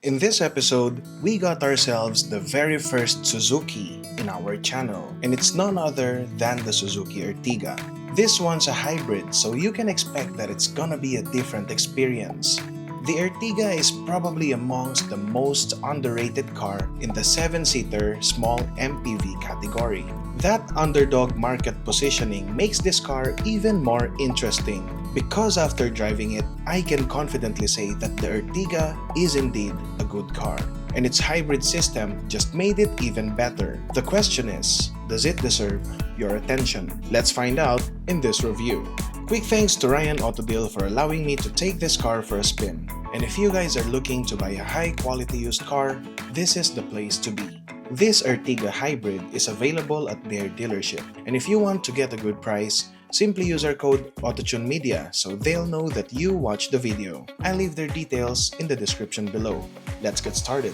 In this episode, we got ourselves the very first Suzuki in our channel, and it's none other than the Suzuki Ertiga. This one's a hybrid, so you can expect that it's gonna be a different experience. The Ertiga is probably amongst the most underrated car in the 7-seater small MPV category. That underdog market positioning makes this car even more interesting because after driving it, I can confidently say that the Ertiga is indeed a good car. And its hybrid system just made it even better. The question is, does it deserve your attention? Let's find out in this review. Quick thanks to Ryan Autodeal for allowing me to take this car for a spin. And if you guys are looking to buy a high quality used car, this is the place to be. This Ertiga Hybrid is available at their dealership. And if you want to get a good price, simply use our code AutoTune Media so they'll know that you watched the video. I'll leave their details in the description below. Let's get started.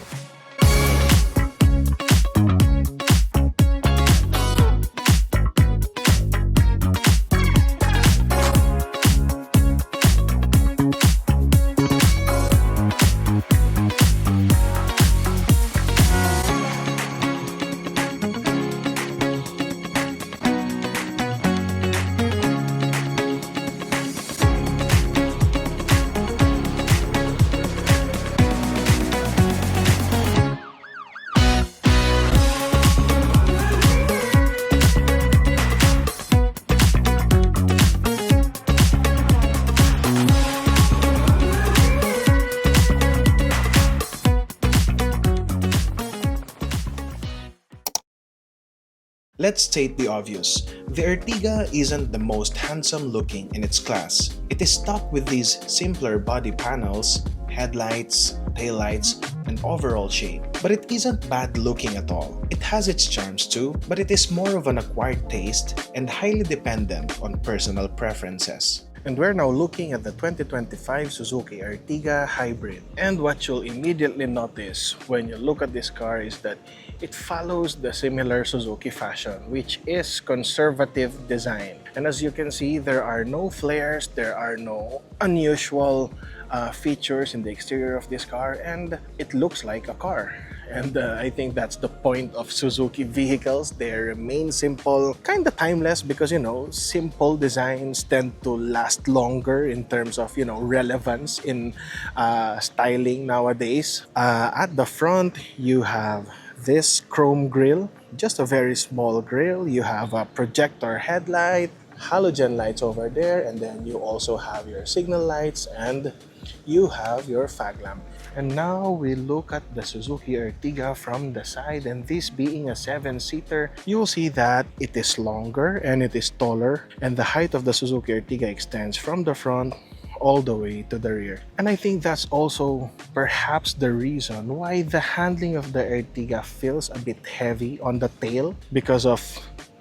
Let's state the obvious. The Ertiga isn't the most handsome looking in its class. It is stocked with these simpler body panels, headlights, taillights, and overall shape. But it isn't bad looking at all. It has its charms too, but it is more of an acquired taste and highly dependent on personal preferences. And we're now looking at the 2025 Suzuki Ertiga Hybrid. And what you'll immediately notice when you look at this car is that it follows the similar Suzuki fashion, which is conservative design. And as you can see, there are no flares, there are no unusual features in the exterior of this car, and it looks like a car. And I think that's the point of Suzuki vehicles. They remain simple, kind of timeless because, simple designs tend to last longer in terms of, relevance in styling nowadays. At the front, you have this chrome grille, just a very small grille. You have a projector headlight, halogen lights over there, and then you also have your signal lights and you have your fog lamp. And now we look at the Suzuki Ertiga from the side, and this being a 7-seater, you will see that it is longer and it is taller, and the height of the Suzuki Ertiga extends from the front all the way to the rear. And I think that's also perhaps the reason why the handling of the Ertiga feels a bit heavy on the tail because of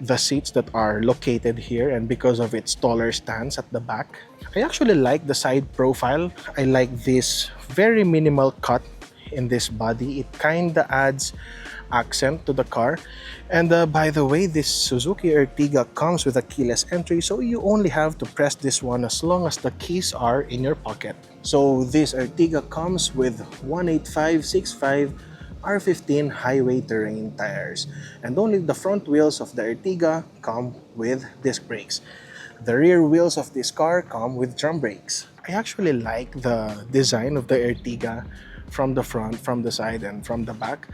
the seats that are located here and because of its taller stance at the back. I actually like the side profile. I like this very minimal cut in this body. It kinda adds accent to the car. And by the way, this Suzuki Ertiga comes with a keyless entry, so you only have to press this one as long as the keys are in your pocket. So this Ertiga comes with 185/65 R15 highway terrain tires, and only the front wheels of the Ertiga come with disc brakes. The rear wheels of this car come with drum brakes. I actually like the design of the Ertiga from the front, from the side, and from the back.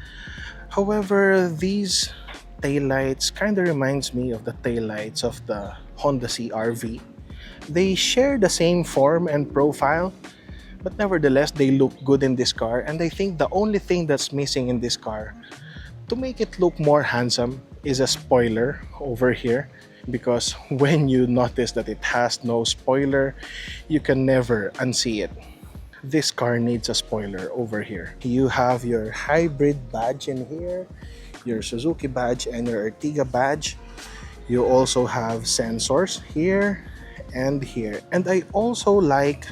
However, these taillights kind of reminds me of the taillights of the Honda CR-V. They share the same form and profile, but nevertheless, they look good in this car. And I think the only thing that's missing in this car to make it look more handsome is a spoiler over here. Because when you notice that it has no spoiler, you can never unsee it. This car needs a spoiler over here. You have your hybrid badge in here, your Suzuki badge, and your Ertiga badge. You also have sensors here and here. And I also like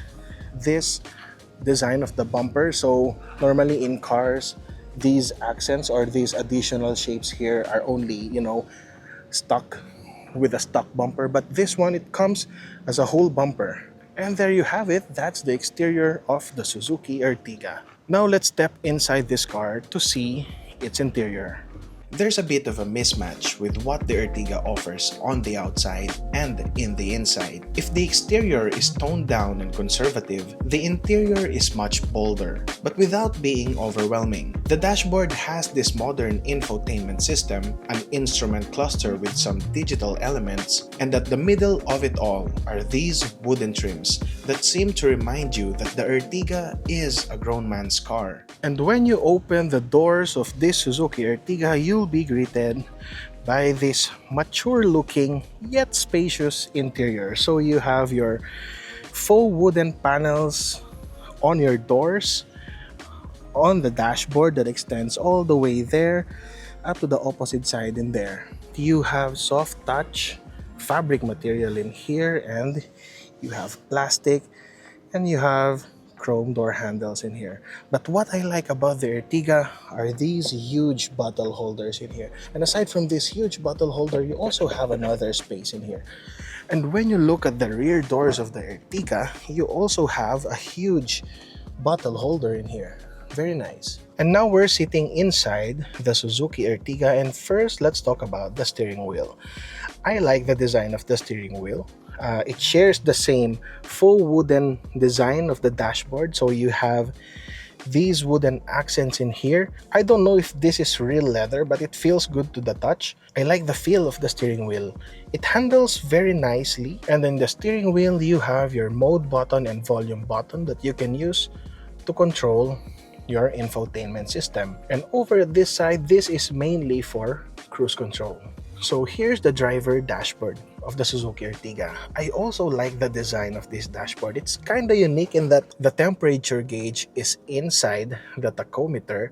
this design of the bumper. So normally in cars, these accents or these additional shapes here are only, stuck with a stock bumper, but this one, it comes as a whole bumper. And there you have it. That's the exterior of the Suzuki Ertiga. Now let's step inside this car to see its interior. There's a bit of a mismatch with what the Ertiga offers on the outside and in the inside. If the exterior is toned down and conservative, the interior is much bolder, but without being overwhelming. The dashboard has this modern infotainment system, an instrument cluster with some digital elements, and at the middle of it all are these wooden trims that seem to remind you that the Ertiga is a grown man's car. And when you open the doors of this Suzuki Ertiga, you'll be greeted by this mature-looking yet spacious interior. So you have your faux wooden panels on your doors, on the dashboard that extends all the way there up to the opposite side in there. You have soft touch fabric material in here, and you have plastic, and you have chrome door handles in here. But what I like about the Ertiga are these huge bottle holders in here. And aside from this huge bottle holder, you also have another space in here. And when you look at the rear doors of the Ertiga, you also have a huge bottle holder in here. Very nice. And now we're sitting inside the Suzuki Ertiga, and first let's talk about the steering wheel. I like the design of the steering wheel. It shares the same faux wooden design of the dashboard, so you have these wooden accents in here. I don't know if this is real leather, but it feels good to the touch. I like the feel of the steering wheel. It handles very nicely, and in the steering wheel you have your mode button and volume button that you can use to control your infotainment system. And over this side, this is mainly for cruise control. So here's the driver dashboard of the Suzuki Ertiga. I also like the design of this dashboard. It's kind of unique in that the temperature gauge is inside the tachometer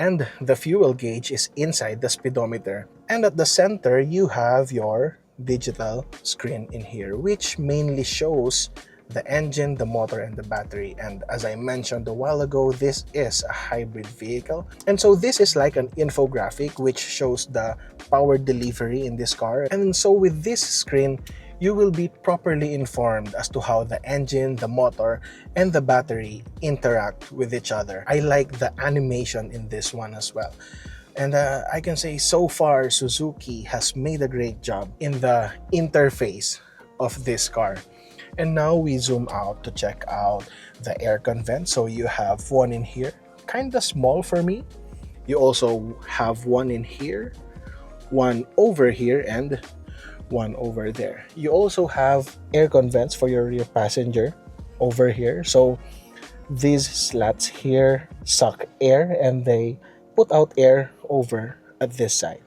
and the fuel gauge is inside the speedometer. And at the center, you have your digital screen in here, which mainly shows the engine, the motor, and the battery. And as I mentioned a while ago, this is a hybrid vehicle. And so this is like an infographic which shows the power delivery in this car. And so with this screen, you will be properly informed as to how the engine, the motor, and the battery interact with each other. I like the animation in this one as well. And I can say so far, Suzuki has made a great job in the interface of this car. And now we zoom out to check out the aircon vent. So you have one in here, kind of small for me. You also have one in here, one over here, and one over there. You also have aircon vents for your rear passenger over here. So these slats here suck air and they put out air over at this side.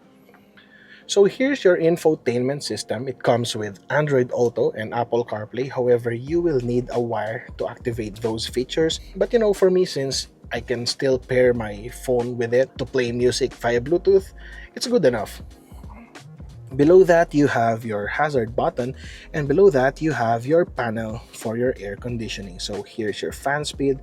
So here's your infotainment system. It comes with Android Auto and Apple CarPlay. However, you will need a wire to activate those features. But for me, since I can still pair my phone with it to play music via Bluetooth, it's good enough. Below that, you have your hazard button, and below that, you have your panel for your air conditioning. So here's your fan speed,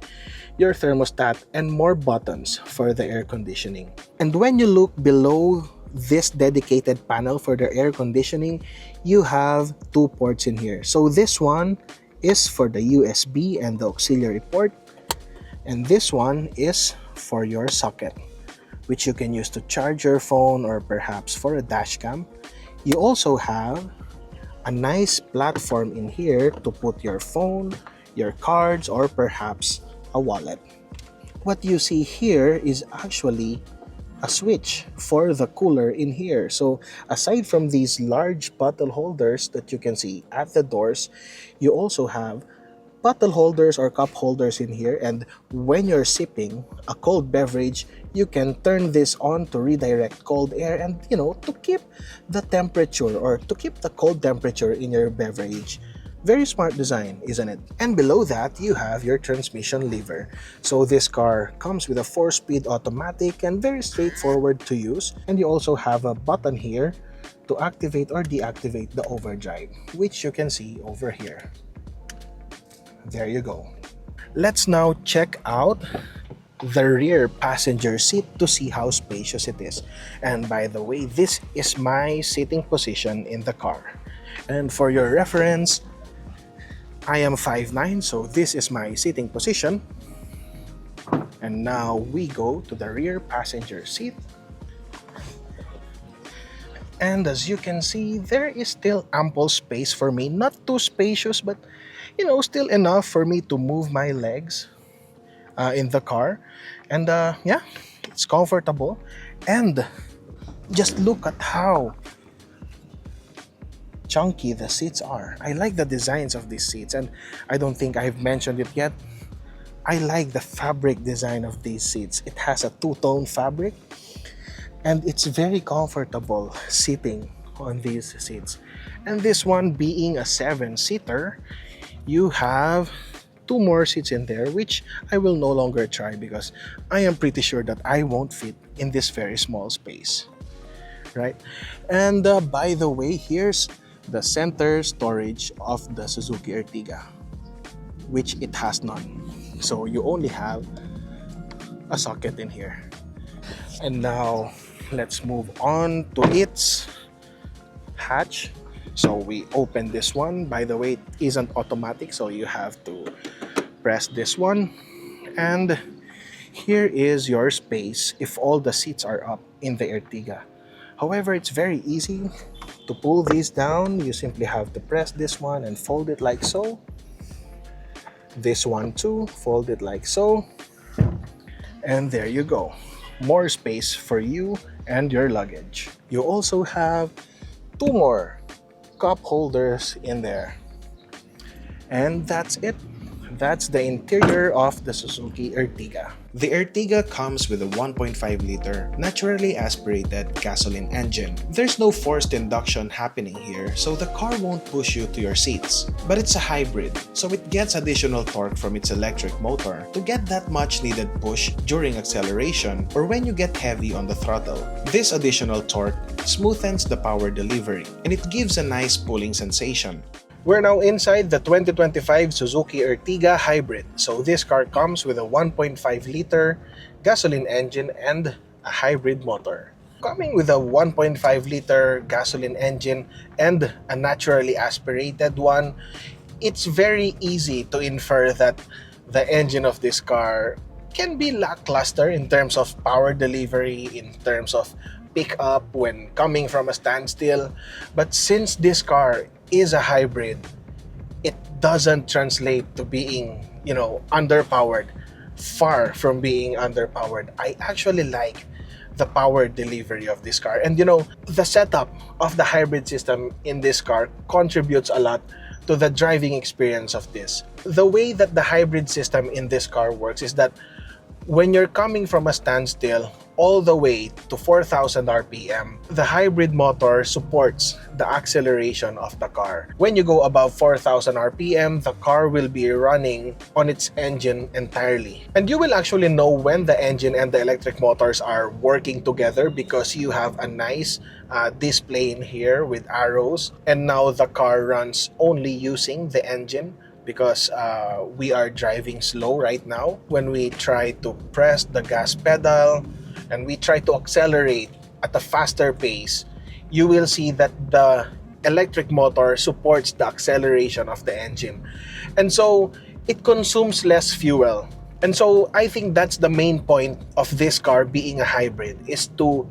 your thermostat, and more buttons for the air conditioning. And when you look below this dedicated panel for the air conditioning, you have two ports in here. So this one is for the USB and the auxiliary port, and this one is for your socket, which you can use to charge your phone or perhaps for a dash cam. You also have a nice platform in here to put your phone, your cards, or perhaps a wallet. What you see here is actually a switch for the cooler in here. So aside from these large bottle holders that you can see at the doors, you also have bottle holders or cup holders in here, and when you're sipping a cold beverage, you can turn this on to redirect cold air and to keep the temperature or to keep the cold temperature in your beverage. Very smart design, isn't it? And below that, you have your transmission lever. So this car comes with a 4-speed automatic and very straightforward to use. And you also have a button here to activate or deactivate the overdrive, which you can see over here. There you go. Let's now check out the rear passenger seat to see how spacious it is. And by the way, this is my sitting position in the car. And for your reference, I am 5'9", so this is my sitting position. And now we go to the rear passenger seat. And as you can see, there is still ample space for me. Not too spacious, but still enough for me to move my legs in the car. And yeah, it's comfortable. And just look at how chunky the seats are. I like the designs of these seats, and I don't think I've mentioned it yet. I like the fabric design of these seats. It has a two-tone fabric, and it's very comfortable sitting on these seats. And this one being a 7-seater, you have two more seats in there, which I will no longer try because I am pretty sure that I won't fit in this very small space, right? And by the way, here's the center storage of the Suzuki Ertiga, which it has none. So you only have a socket in here. And now let's move on to its hatch. So we open this one. By the way, it isn't automatic, so you have to press this one. And here is your space if all the seats are up in the Ertiga. However, it's very easy to pull these down. You simply have to press this one and fold it like so. This one too, fold it like so. And there you go. More space for you and your luggage. You also have two more cup holders in there. And that's it. That's the interior of the Suzuki Ertiga. The Ertiga comes with a 1.5-liter naturally aspirated gasoline engine. There's no forced induction happening here, so the car won't push you to your seats. But it's a hybrid, so it gets additional torque from its electric motor to get that much needed push during acceleration or when you get heavy on the throttle. This additional torque smoothens the power delivery, and it gives a nice pulling sensation. We're now inside the 2025 Suzuki Ertiga Hybrid. So this car comes with a 1.5-liter gasoline engine and a hybrid motor. Coming with a 1.5-liter gasoline engine and a naturally aspirated one, it's very easy to infer that the engine of this car can be lackluster in terms of power delivery, in terms of pickup when coming from a standstill. But since this car is a hybrid, it doesn't translate to being, underpowered. Far from being underpowered. I actually like the power delivery of this car. And the setup of the hybrid system in this car contributes a lot to the driving experience of this. The way that the hybrid system in this car works is that when you're coming from a standstill all the way to 4,000 RPM, the hybrid motor supports the acceleration of the car. When you go above 4,000 RPM, the car will be running on its engine entirely. And you will actually know when the engine and the electric motors are working together because you have a nice display in here with arrows. And now the car runs only using the engine, because we are driving slow right now. When we try to press the gas pedal and we try to accelerate at a faster pace, you will see that the electric motor supports the acceleration of the engine. And so it consumes less fuel. And so I think that's the main point of this car being a hybrid, is to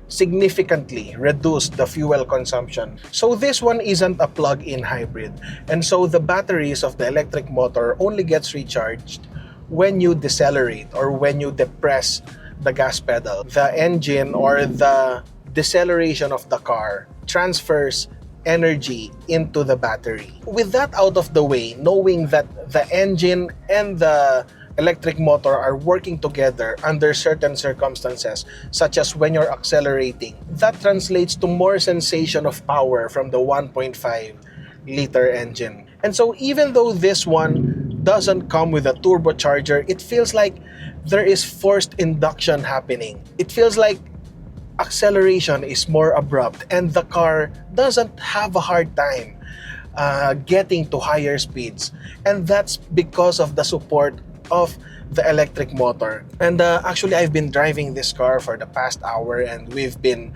significantly reduce the fuel consumption. So this one isn't a plug-in hybrid, and so the batteries of the electric motor only gets recharged when you decelerate or when you depress the gas pedal. The engine or the deceleration of the car transfers energy into the battery. With that out of the way, knowing that the engine and the electric motor are working together under certain circumstances, such as when you're accelerating, that translates to more sensation of power from the 1.5-liter engine. And so even though this one doesn't come with a turbocharger, it feels like there is forced induction happening. It feels like acceleration is more abrupt and the car doesn't have a hard time getting to higher speeds. And that's because of the support of the electric motor. And actually, I've been driving this car for the past hour, and we've been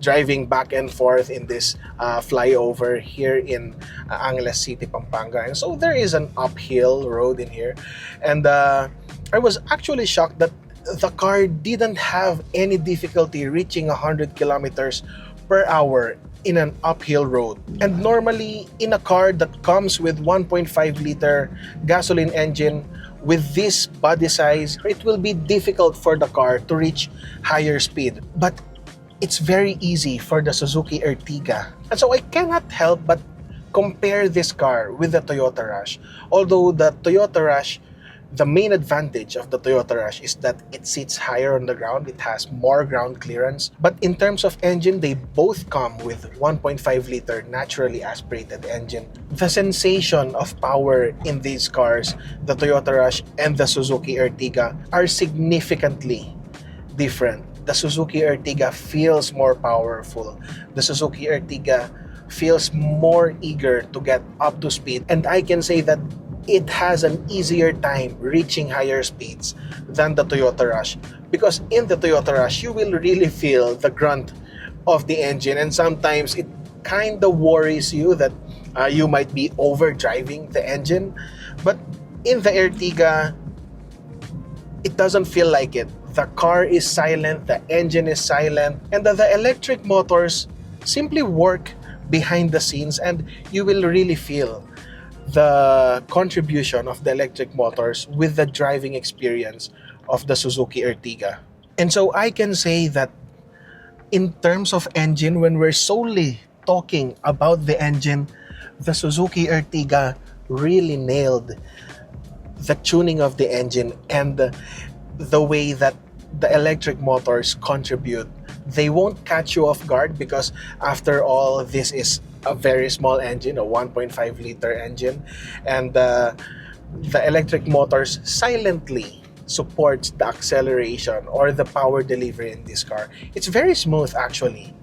driving back and forth in this flyover here in Angeles City, Pampanga. And so there is an uphill road in here, and I was actually shocked that the car didn't have any difficulty reaching 100 kilometers per hour in an uphill road. And normally, in a car that comes with 1.5 liter gasoline engine with this body size, it will be difficult for the car to reach higher speed. But it's very easy for the Suzuki Ertiga. And so I cannot help but compare this car with the Toyota Rush. Although the Toyota Rush, the main advantage of the Toyota Rush is that it sits higher on the ground, it has more ground clearance. But in terms of engine, they both come with 1.5 liter naturally aspirated engine. The sensation of power in these cars, the Toyota Rush and the Suzuki Ertiga, are significantly different. The Suzuki Ertiga feels more powerful. The Suzuki Ertiga feels more eager to get up to speed, and I can say that it has an easier time reaching higher speeds than the Toyota Rush, because in the Toyota Rush you will really feel the grunt of the engine, and sometimes it kind of worries you that you might be overdriving the engine. But in the Ertiga, it doesn't feel like it. The car is silent, the engine is silent, and the electric motors simply work behind the scenes, and you will really feel the contribution of the electric motors with the driving experience of the Suzuki Ertiga. And so I can say that in terms of engine, when we're solely talking about the engine, the Suzuki Ertiga really nailed the tuning of the engine and the way that the electric motors contribute. They won't catch you off guard because, after all, this is a very small engine, a 1.5 liter engine, and the electric motors silently supports the acceleration or the power delivery in this car. It's very smooth actually.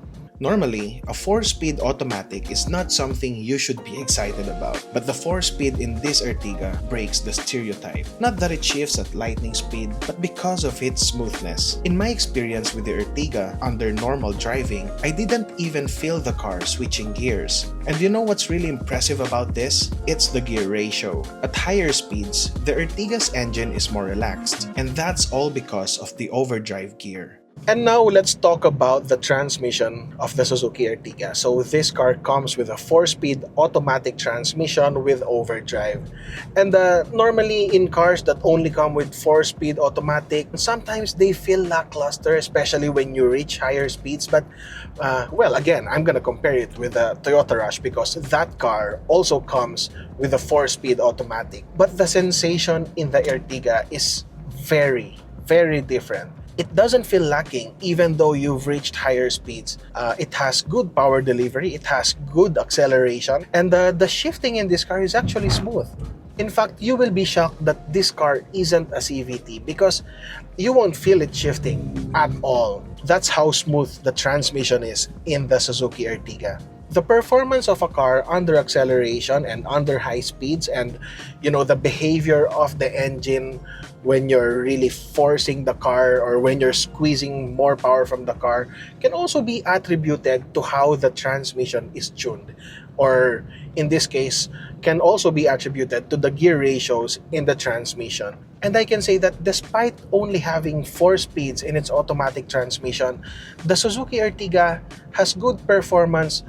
Normally, a 4-speed automatic is not something you should be excited about, but the 4-speed in this Ertiga breaks the stereotype. Not that it shifts at lightning speed, but because of its smoothness. In my experience with the Ertiga, under normal driving, I didn't even feel the car switching gears. And you know what's really impressive about this? It's the gear ratio. At higher speeds, the Ertiga's engine is more relaxed, and that's all because of the overdrive gear. And now let's talk about the transmission of the Suzuki Ertiga. So this car comes with a 4-speed automatic transmission with overdrive. And normally in cars that only come with 4-speed automatic, sometimes they feel lackluster, especially when you reach higher speeds. But well, again, I'm gonna compare it with the Toyota Rush because that car also comes with a 4-speed automatic. But the sensation in the Ertiga is very, very different. It doesn't feel lacking even though you've reached higher speeds. It has good power delivery, it has good acceleration, and the shifting in this car is actually smooth. In fact, you will be shocked that this car isn't a CVT because you won't feel it shifting at all. That's how smooth the transmission is in the Suzuki Ertiga. The performance of a car under acceleration and under high speeds, and the behavior of the engine when you're really forcing the car or when you're squeezing more power from the car, can also be attributed to how the transmission is tuned, or in this case can also be attributed to the gear ratios in the transmission. And I can say that despite only having 4 speeds in its automatic transmission, the Suzuki Ertiga has good performance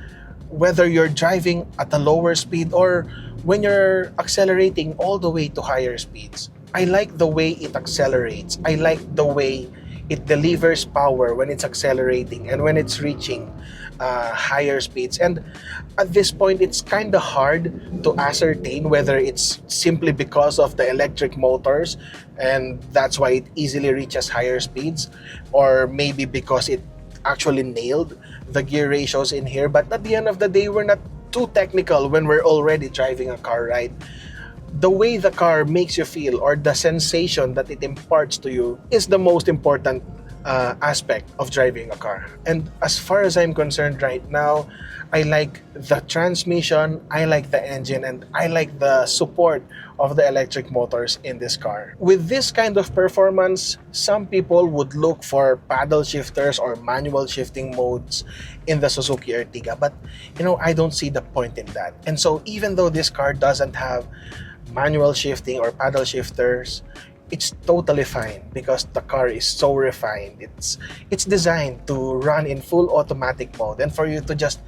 whether you're driving at a lower speed or when you're accelerating all the way to higher speeds. I like the way it accelerates. I like the way it delivers power when it's accelerating and when it's reaching higher speeds. And at this point, it's kind of hard to ascertain whether it's simply because of the electric motors and that's why it easily reaches higher speeds, or maybe because it actually nailed the gear ratios in here. But at the end of the day, we're not too technical when we're already driving a car, right? The way the car makes you feel or the sensation that it imparts to you is the most important aspect of driving a car. And as far as I'm concerned right now, I like the transmission, I like the engine, and I like the support of the electric motors in this car. With this kind of performance, some people would look for paddle shifters or manual shifting modes in the Suzuki Ertiga, but I don't see the point in that. And so even though this car doesn't have manual shifting or paddle shifters, it's totally fine because the car is so refined. It's designed to run in full automatic mode and for you to just,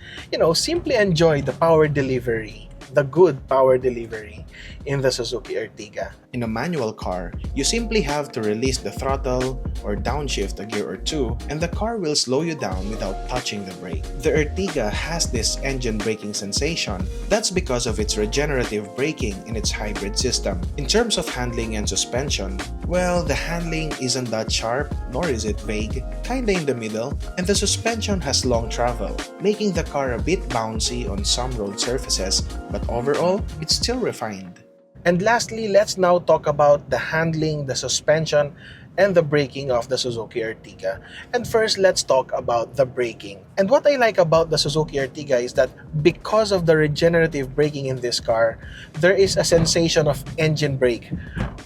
simply enjoy the power delivery, the good power delivery in the Suzuki Ertiga. In a manual car, you simply have to release the throttle or downshift a gear or two, and the car will slow you down without touching the brake. The Ertiga has this engine braking sensation. That's because of its regenerative braking in its hybrid system. In terms of handling and suspension, well, the handling isn't that sharp, nor is it vague, kinda in the middle, and the suspension has long travel, making the car a bit bouncy on some road surfaces, but overall, it's still refined. And lastly, let's now talk about the handling, the suspension, and the braking of the Suzuki Ertiga. And first, let's talk about the braking. And what I like about the Suzuki Ertiga is that because of the regenerative braking in this car, there is a sensation of engine brake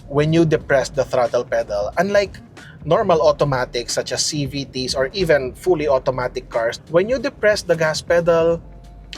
when you depress the throttle pedal. Unlike normal automatics such as CVTs or even fully automatic cars, when you depress the gas pedal,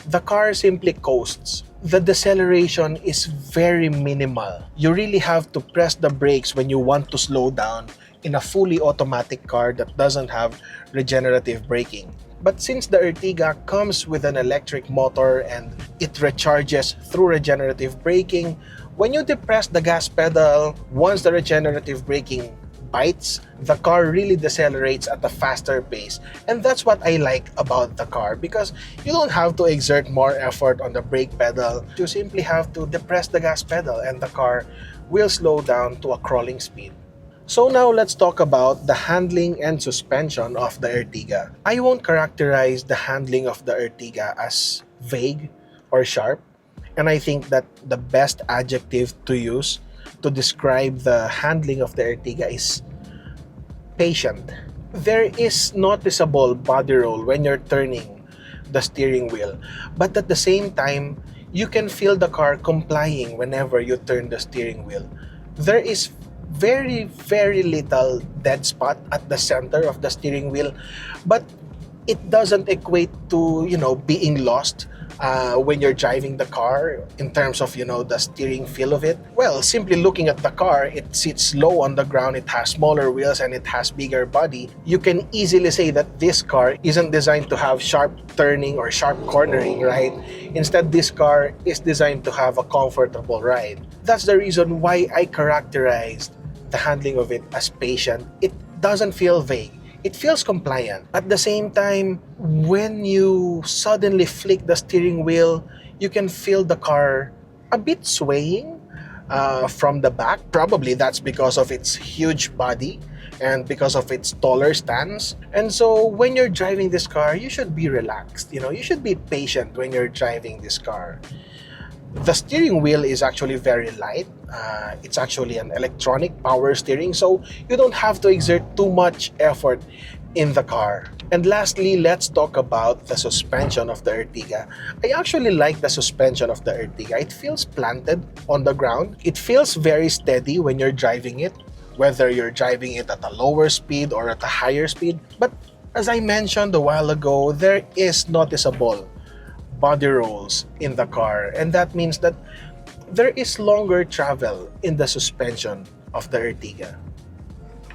the car simply coasts. The deceleration is very minimal. You really have to press the brakes when you want to slow down in a fully automatic car that doesn't have regenerative braking. But since the Ertiga comes with an electric motor and it recharges through regenerative braking, when you depress the gas pedal, once the regenerative braking bites, the car really decelerates at a faster pace. And that's what I like about the car because you don't have to exert more effort on the brake pedal. You simply have to depress the gas pedal and the car will slow down to a crawling speed. So now let's talk about the handling and suspension of the Ertiga. I won't characterize the handling of the Ertiga as vague or sharp, and I think that the best adjective to use to describe the handling of the Ertiga is patient. There is noticeable body roll when you're turning the steering wheel, but at the same time, you can feel the car complying whenever you turn the steering wheel. There is very, very little dead spot at the center of the steering wheel, but it doesn't equate to, being lost when you're driving the car in terms of, the steering feel of it. Well, simply looking at the car, it sits low on the ground, it has smaller wheels, and it has bigger body. You can easily say that this car isn't designed to have sharp turning or sharp cornering, right? Instead, this car is designed to have a comfortable ride. That's the reason why I characterized the handling of it as patient. It doesn't feel vague. It feels compliant. At the same time, when you suddenly flick the steering wheel, you can feel the car a bit swaying from the back. Probably that's because of its huge body and because of its taller stance. And so when you're driving this car, you should be relaxed. You should be patient when you're driving this car. The steering wheel is actually very light. It's actually an electronic power steering, so you don't have to exert too much effort in the car. And lastly, let's talk about the suspension of the Ertiga. I actually like the suspension of the Ertiga. It feels planted on the ground. It feels very steady when you're driving it, whether you're driving it at a lower speed or at a higher speed. But as I mentioned a while ago, there is noticeable body rolls in the car, and that means that there is longer travel in the suspension of the Ertiga.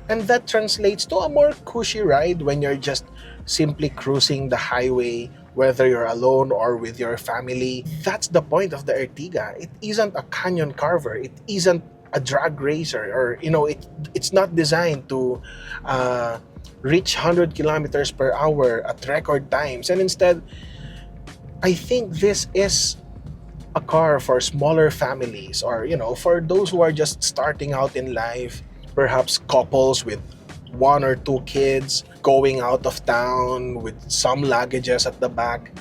And that translates to a more cushy ride when you're just simply cruising the highway, whether you're alone or with your family. That's the point of the Ertiga. It isn't a canyon carver. It isn't a drag racer, or it's not designed to reach 100 kilometers per hour at record times. And instead, I think this is a car for smaller families, or for those who are just starting out in life, perhaps couples with one or two kids going out of town with some luggages at the back.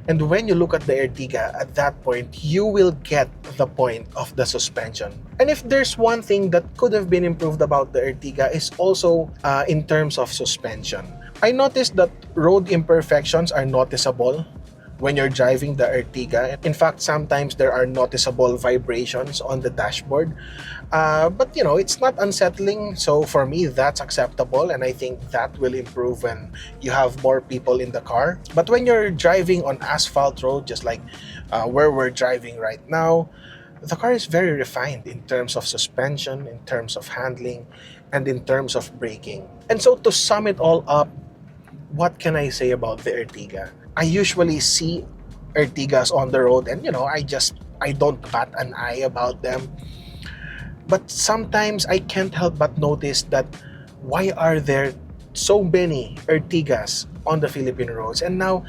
And when you look at the Ertiga, at that point, you will get the point of the suspension. And if there's one thing that could have been improved about the Ertiga, is also in terms of suspension. I noticed that road imperfections are noticeable when you're driving the Ertiga. In fact, sometimes there are noticeable vibrations on the dashboard. But it's not unsettling. So for me, that's acceptable. And I think that will improve when you have more people in the car. But when you're driving on asphalt road, just like where we're driving right now, the car is very refined in terms of suspension, in terms of handling, and in terms of braking. And so to sum it all up, what can I say about the Ertiga? I usually see Ertigas on the road and I don't bat an eye about them. But sometimes I can't help but notice that why are there so many Ertigas on the Philippine roads? And now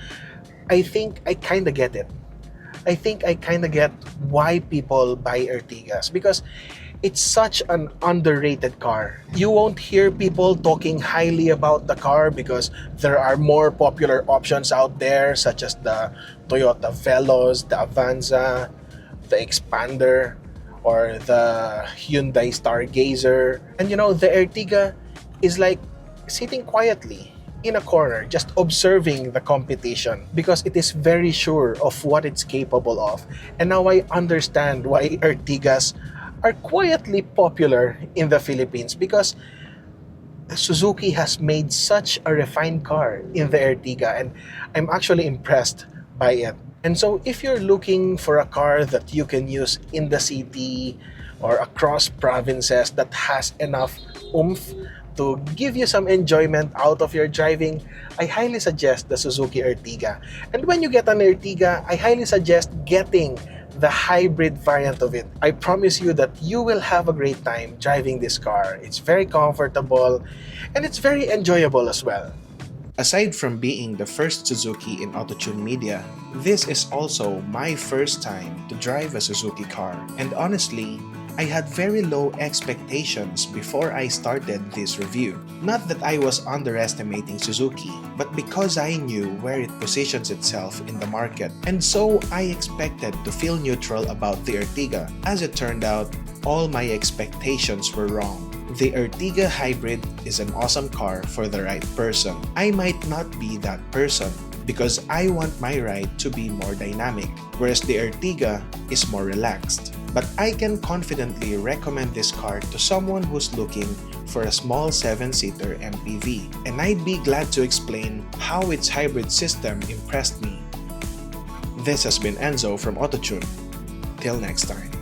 I think I kind of get it. I think I kind of get why people buy Ertigas, because it's such an underrated car. You won't hear people talking highly about the car because there are more popular options out there, such as the Toyota Veloz, the Avanza, the Expander, or the Hyundai Stargazer. And the Ertiga is like sitting quietly in a corner, just observing the competition because it is very sure of what it's capable of. And now I understand why Ertigas are quietly popular in the Philippines, because Suzuki has made such a refined car in the Ertiga, and I'm actually impressed by it. And so if you're looking for a car that you can use in the city or across provinces that has enough oomph to give you some enjoyment out of your driving, I highly suggest the Suzuki Ertiga. And when you get an Ertiga, I highly suggest getting the hybrid variant of it. I promise you that you will have a great time driving this car. It's very comfortable and it's very enjoyable as well. Aside from being the first Suzuki in AutoTune Media, this is also my first time to drive a Suzuki car. And honestly, I had very low expectations before I started this review. Not that I was underestimating Suzuki, but because I knew where it positions itself in the market. And so I expected to feel neutral about the Ertiga. As it turned out, all my expectations were wrong. The Ertiga Hybrid is an awesome car for the right person. I might not be that person because I want my ride to be more dynamic, whereas the Ertiga is more relaxed. But I can confidently recommend this car to someone who's looking for a small 7-seater MPV, and I'd be glad to explain how its hybrid system impressed me. This has been Enzo from AutoTune. Till next time.